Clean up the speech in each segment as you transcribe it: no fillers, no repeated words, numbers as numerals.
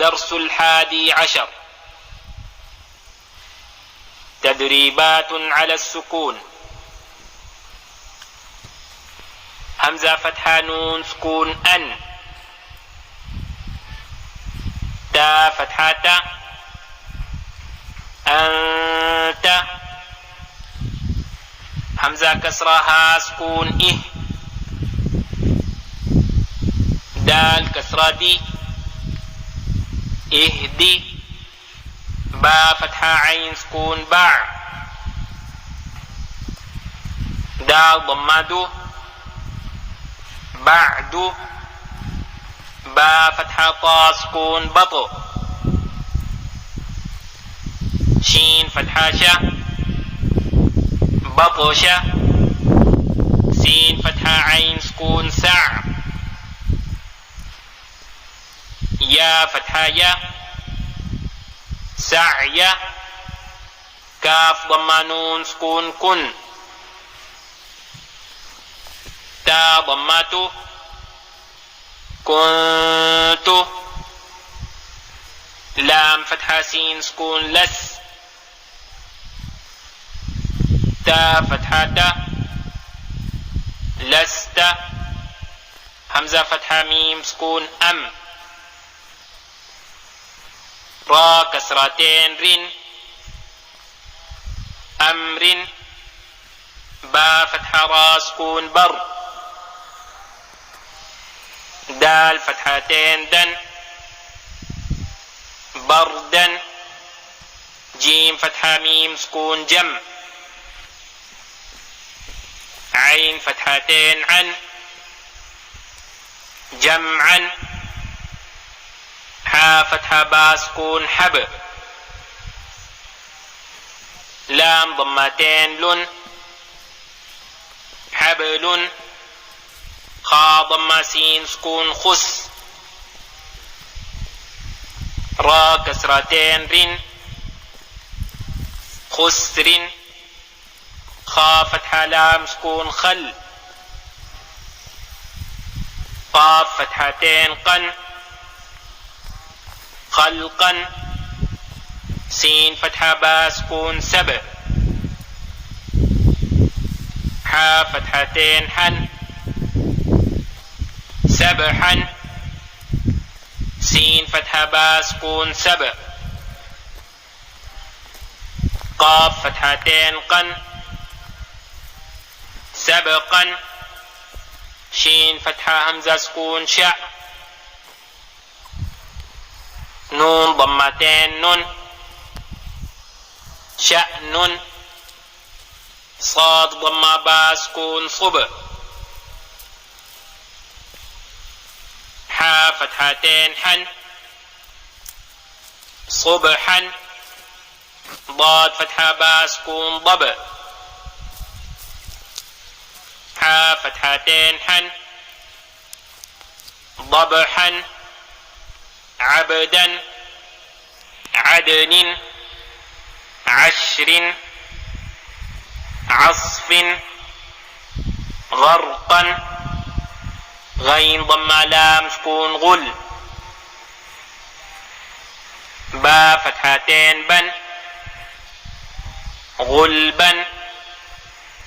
الدرس 11. تدريبات على السكون. همزة فتحة نون سكون أن. تا فتحة تا أنت. همزة كسرها سكون إه. دال كسرة دي اهدي. با فتحة عين سكون باع. دال ضمادو بعد. با فتحة طا سكون بطو. شين فتحة شا بطشة. سين فتحة عين سكون سع. يا فتحة يا سعية. كاف ضم نون سكون كن. تا ضمات كنت. لام فتحة سين سكون لس. تا فتحة تا لست. همزة فتحة ميم سكون أم. را كسرتين رن أمر. با فتحة را سكون بر. دال فتحتين دن بردا. جيم فتحة ميم سكون جم. عين فتحتين عن جمعا. حا فتحة با سكون حب. لام ضمتين لن حبل. خا ضم سين سكون خس. را كسرتين رن خسر. خا فتحة لام سكون خل. قاف فتحتين قن خلقا. سين فتحة با سكون سبع. حا فتحتين حن سبحا. سين فتحة با سكون سبع. قاف فتحتين قن سبقا. شين فتحة همزة سكون شع. نون ضمتين نن شأن. صاد ضم با سكون صب. حا فتحتين حن صبحا. ضاد فتحة با سكون ضب. حا فتحتين حن ضبحا. عبدا عدن. عشر عصف. غرقا. غين ضم لام سكون غل. با فتحتين بن غلبا.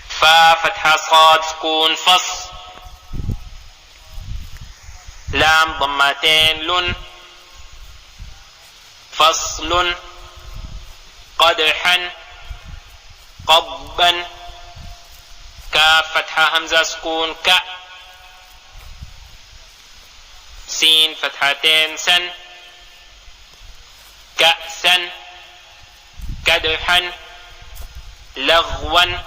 فا فتحة صاد سكون فص. لام ضمتين لن فصل. قدحا قضبا. كاف فتحة همزة سكون ك. سين فتحتين سن كأسا. كدحا لغوا.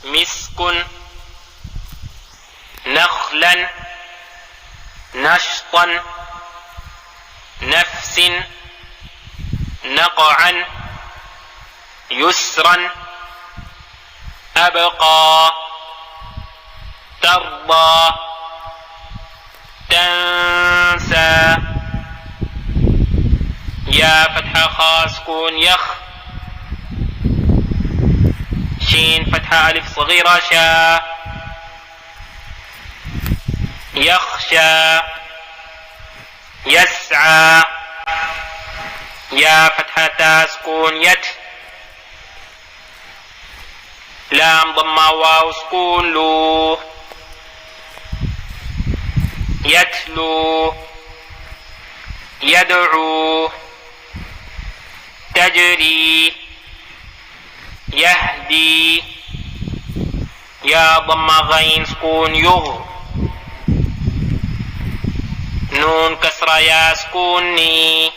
مسك. نخلا نشطا. نفس. نقعا. يسرا. أبقى. ترضى. تنسى. يا فتحة خا سكون يخ. شين فتحة ألف صغيرة شا. يخشى. يسعى. يا فتحة تا سكون يت. لام ضمة واو سكون لو. يتلو. يدعو. تجري. يهدي. يا ضمة غين سكون يغ. نون كسرة يا سكون ني.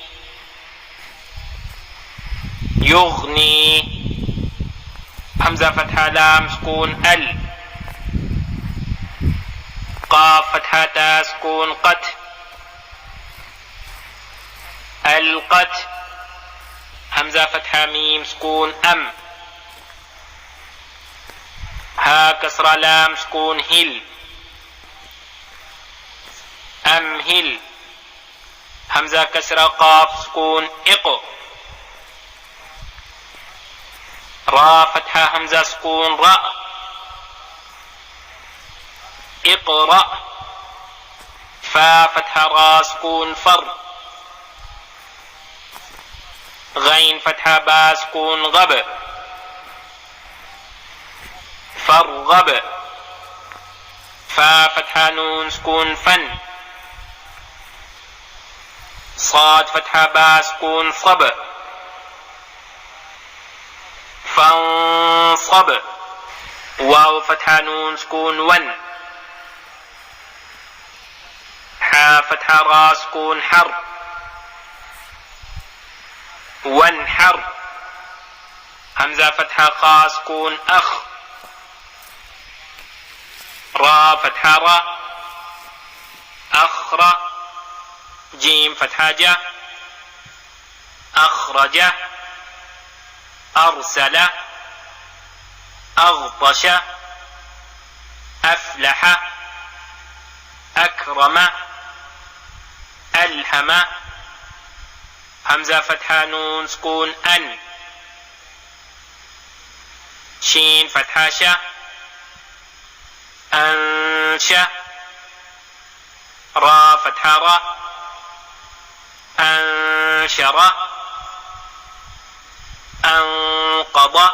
يغني. همزة فتحة لام سكون ال. قاف فتحة تا سكون قت. القت. همزة فتحة ميم سكون أم. ها كسرة لام سكون هل. أمهل. همزة كسرة قاف سكون إق. را فتحة همزة سكون راء. اقرأ. فا فتحة را سكون فر. غين فتحة با سكون غب. فرغب. فا فتحة نون سكون فن. صاد فتحة با سكون صب. فانصب. واو فتحة نون سكون ون. حا فتحة را سكون حر. وانحر. همزة فتحة خا سكون أخ. را فتحة را. أخرى. جيم فتحة جا. أخرج. أرسل. أغطش. أفلح. أكرم. ألهم. همزة فتحة نون سكون أن. شين فتحة شا. أنشأ. را فتحة را. أنشر. أنقض.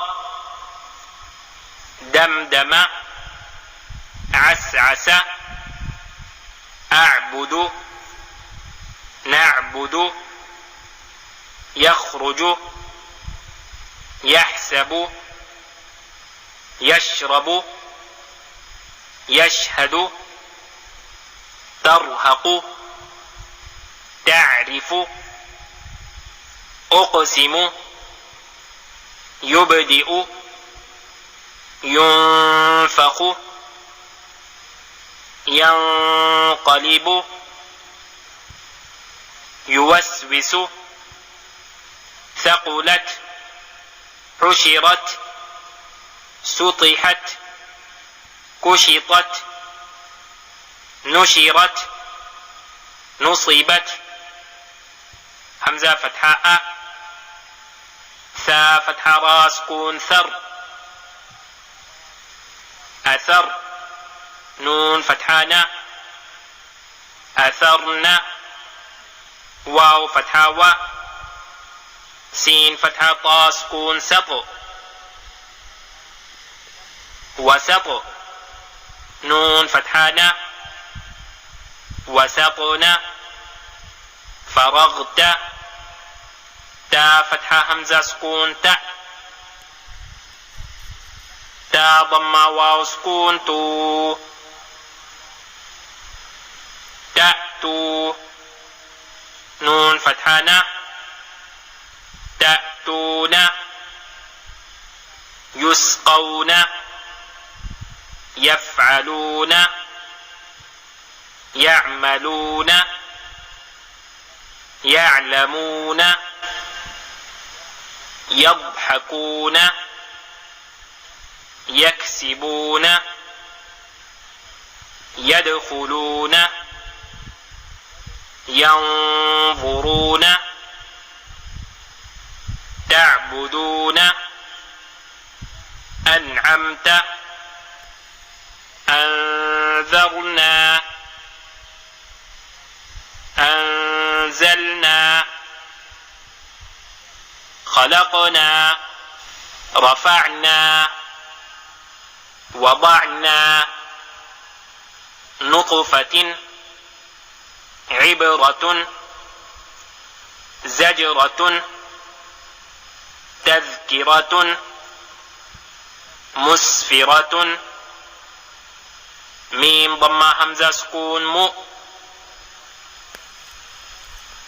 دمدم. عسعس. أعبد. نعبد. يخرج. يحسب. يشرب. يشهد. ترهق. تعرف. أقسم. يبدئ. ينفخ. ينقلب. يوسوس. ثقلت. حشرت. سطحت. كشطت. نشرت. نصبت. همزة فتحة أ. ثا فتحة را سكون ثر. أثر. نون فتحة ن. أثرن. واو فتحة و. سين فتحة طا سكون سط. وسط. نون فتحة ن. وسطن. فرغت. تا فتحة همزة سكون تا. تا ضمة واو سكون تو. تأتو. نون فتحة ن. تأتون. يسقون. يفعلون. يعملون. يعلمون. يضحكون. يكسبون. يدخلون. ينظرون. تعبدون. أنعمت. أنذرنا. أنزلنا. خلقنا رفعنا وضعنا نطفة عبرة زجرة تذكرة مسفرة ميم ضمة همزة سكون مو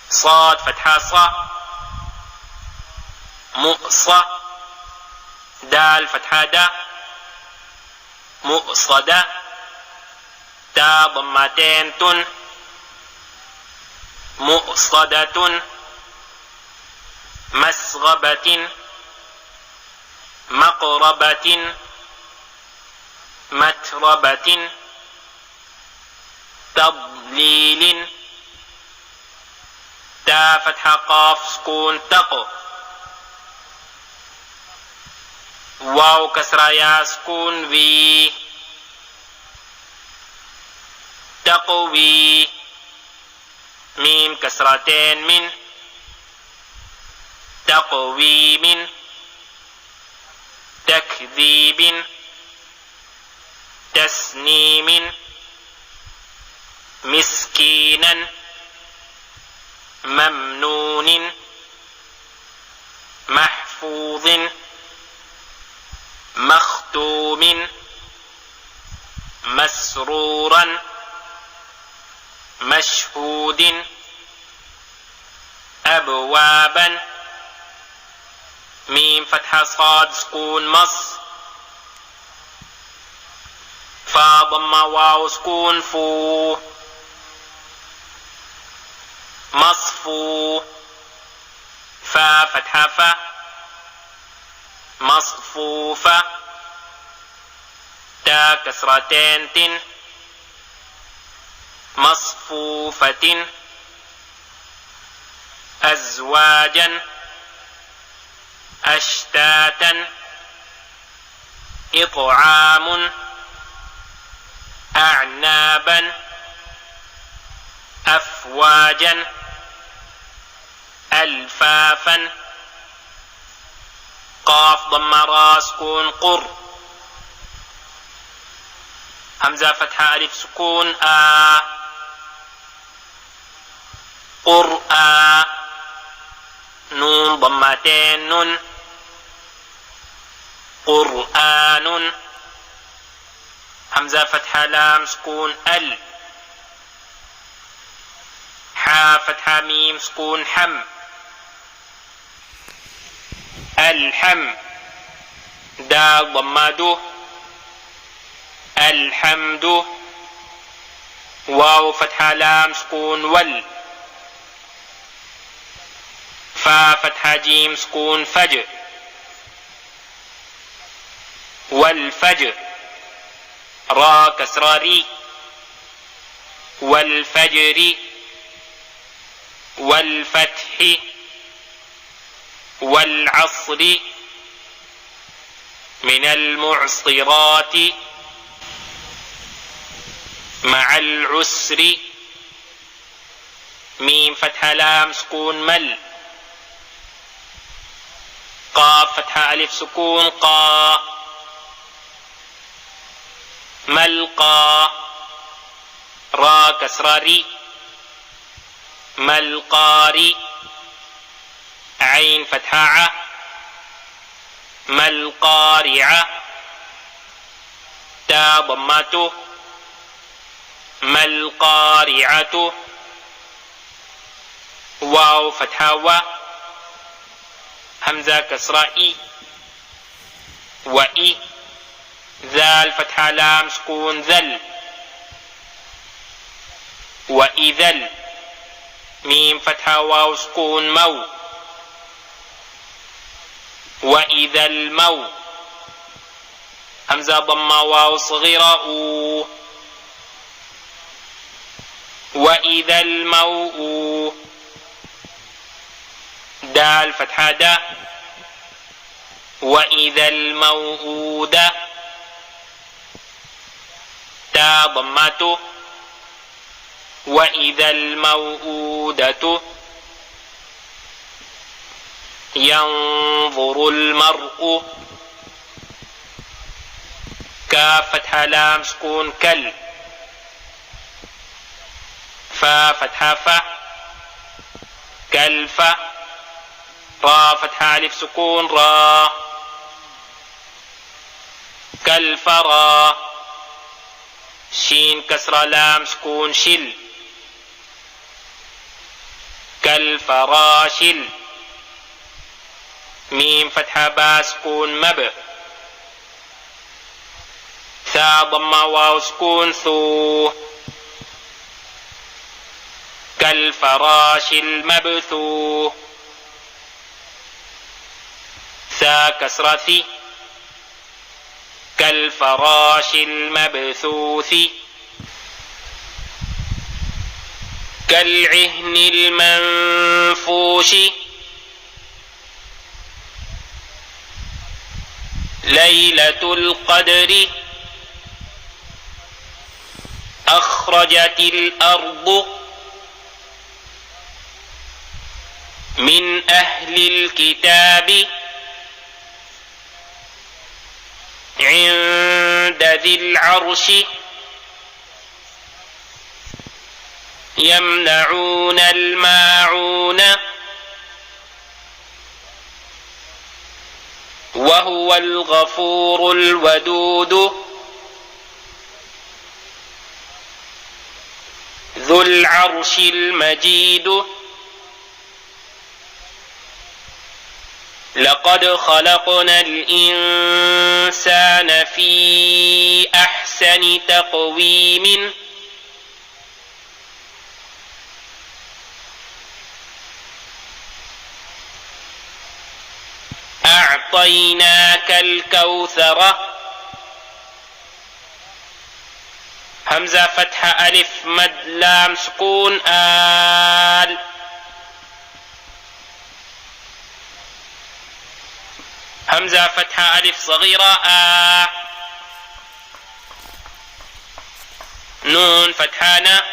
صاد فتحة صا مؤصى دال فتحة دا مؤصدة تا ضمتين تن مؤصدة مسغبة مقربة متربة تضليل تا فتحة قاف سكون تق واو كسرة يا سكون في تقوي ميم كسرتين من تقويم تكذيب تسنيم مسكينا ممنون محفوظ مختوم مسرورا مشهود أبوابا ميم فتحة صاد سكون مص فا ضمة واو سكون فو مصفو فا فتحة فا مصفوفة تا كسرتين تن مصفوفة أزواجا أشتاتا إطعام أعنابا أفواجا ألفافا قاف ضم را سكون قر همزة فتحة ألف سكون قرآ نون ضمتين نون قرآن همزة فتحة لام سكون ال حا فتحة ميم سكون حم الحم دال ضمادو الحمد واو فتحة لام سكون ول فا فتحة جيم سكون فجر والفجر را كسراري والفجر والفتح والعصر من المعصرات مع العسر ميم فتحة لام سكون مل قاف فتحة ألف سكون قا ملقى را كسراري ملقاري عين فتحة ملقارعة تا ضمته ملقارعة واو فتحة و همزة كسرائي وإي ذال فتحة لام سكون ذل وإذل ميم فتحة واو سكون مو وإذا المو همزة ضمة واو صغيرة أو وإذا الموء دال فتحة دا وإذا الموءودة تا ضمته وإذا الموءودة ينظر المرء. كاف فتحة لام سكون كل. فا فتحة فا كلف. را فتحة ألف سكون را كالفرا. شين كسرة لام سكون شل كالفراشل. ميم فتحة با سكون مب. ثا ضمة واو سكون ثو كالفراش المبثوث. ثا كسرة ثي كالفراش المبثوث. كالعهن المنفوش. ليلة القدر. أخرجت الأرض. من أهل الكتاب. عند ذي العرش. يمنعون الماعون. وهو الغفور الودود. ذو العرش المجيد. لقد خلقنا الإنسان في أحسن تقويم. أعطيناك الكوثر. همزة فتحة ألف مد لام سكون آل. همزة فتحة ألف صغيرة آ. نون فتحة نا